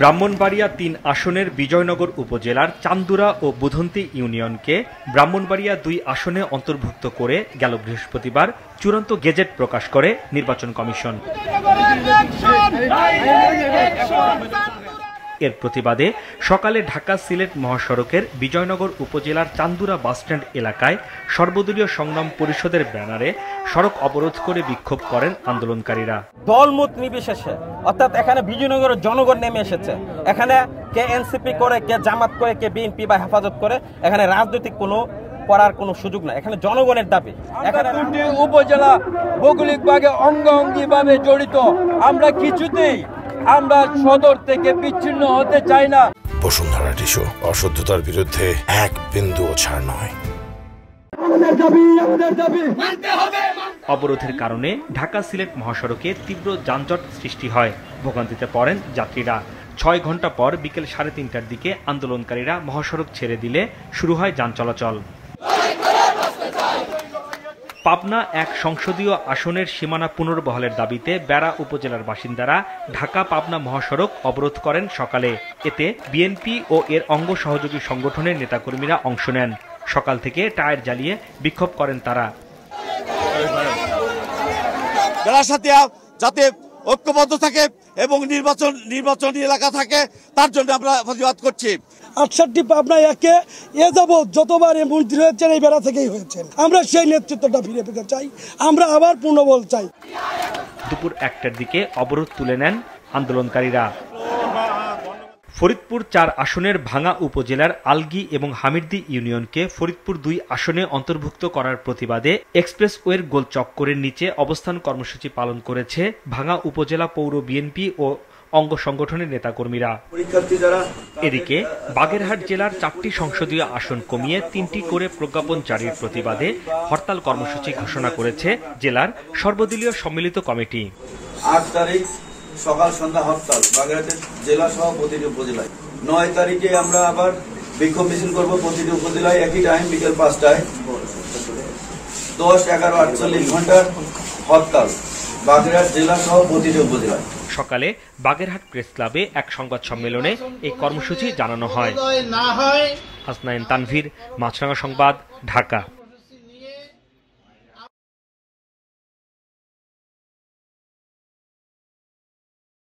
ব্রাহ্মণবাড়িয়া ৩ আসনের বিজয়নগর উপজেলার চান্দুরা ও বুধন্তি ইউনিয়নকে ব্রাহ্মণবাড়িয়া ২ আসনে অন্তর্ভুক্ত করে গেল বৃহস্পতিবার চূড়ান্ত গেজেট প্রকাশ করে নির্বাচন কমিশন। এর প্রতিবাদে সকালে ঢাকা সিলেট মহাসড়কের বিজয়নগর উপজেলার চান্দুরা বাসস্ট্যান্ড এলাকায় সর্বদলীয় সংগ্রাম পরিষদের ব্যানারে সড়ক অবরোধ করে বিক্ষোভ করেন আন্দোলনকারীরা। দলমত নির্বিশেষে অর্থাৎ এখানে বিজয়নগরের জনগণ নেমে এসেছে। এখানে কে এনসিপি করে, কে জামাত করে, কে বিএনপি বা হেফাজত করে, এখানে রাজনৈতিক কোনো করার কোনো সুযোগ নাই। এখানে জনগণের দাবি। এখানে উপজেলা ভৌগোলিকভাবে অঙ্গাঙ্গিভাবে জড়িত, আমরা কিছুতেই আমরা সদর থেকে বিচ্ছিন্ন হতে চাই না। বসুন্ধরা টিস্যু অশুদ্ধতার বিরুদ্ধে এক বিন্দুও ছাড় নয়। অবরোধের কারণে ঢাকা সিলেট মহাসড়কে তীব্র যানজট সৃষ্টি হয়। ভোগান্তিতে পড়েন যাত্রীরা। ৬ ঘন্টা পর বিকেল ৩:৩০টার দিকে আন্দোলনকারীরা মহাসড়ক ছেড়ে দিলে শুরু হয় যান চলাচল। পাবনা ১ সংসদীয় আসনের সীমানা পুনর্বহালের দাবিতে বেড়া উপজেলার বাসিন্দারা ঢাকা পাবনা মহাসড়ক অবরোধ করেন সকালে। এতে বিএনপি ও এর অঙ্গ সহযোগী সংগঠনের নেতাকর্মীরা অংশ নেন। সকাল থেকে টায়ার জ্বালিয়ে বিক্ষোভ করেন তারা। যাতে ঐক্যবদ্ধ থাকে এবং নির্বাচনী এলাকা থাকে, তার জন্য আমরা প্রতিবাদ করছি। ৬৮ পাবনা একে এ যাবৎ যতবার মন্ত্রী হয়েছেন এই বেড়া থেকেই হয়েছেন। আমরা সেই নেতৃত্বটা ফিরে পেতে চাই। আমরা আবার পূর্ণবল চাই। দুপুর ১টার দিকে অবরোধ তুলে নেন আন্দোলনকারীরা। ফরিদপুর ৪ আসনের ভাঙ্গা উপজেলার আলগী এবং হামিরদি ইউনিয়নকে ফরিদপুর ২ আসনে অন্তর্ভুক্ত করার প্রতিবাদে এক্সপ্রেসওয়ের গোল চক্করের নিচে অবস্থান কর্মসূচি পালন করেছে ভাঙ্গা উপজেলা পৌর বিএনপি ও অঙ্গ সংগঠনের নেতাকর্মীরা। এদিকে বাগেরহাট জেলার ৪টি সংসদীয় আসন কমিয়ে ৩টি করে প্রজ্ঞাপন জারির প্রতিবাদে হরতাল কর্মসূচি ঘোষণা করেছে জেলার সর্বদলীয় সম্মিলিত কমিটি। ৮ তারিখ সকাল সন্ধ্যা হরতাল বাগেরহাটের জেলা সহ প্রতিটি উপজেলায়। ৯ তারিখে আমরা আবার বিক্ষোভ মিছিল করবো প্রতিটি উপজেলায় একই টাইম বিকেল ৫টায়। ১০, ১১, ৪৮ ঘন্টার হরতাল বাগেরহাট জেলা সহ প্রতিটি উপজেলায়। সকালে বাগেরহাট প্রেস ক্লাবে এক সংবাদ সম্মেলনে এই কর্মসূচি জানানো হয়। হাসনাইন তানভীর, মাছরাঙা সংবাদ, ঢাকা।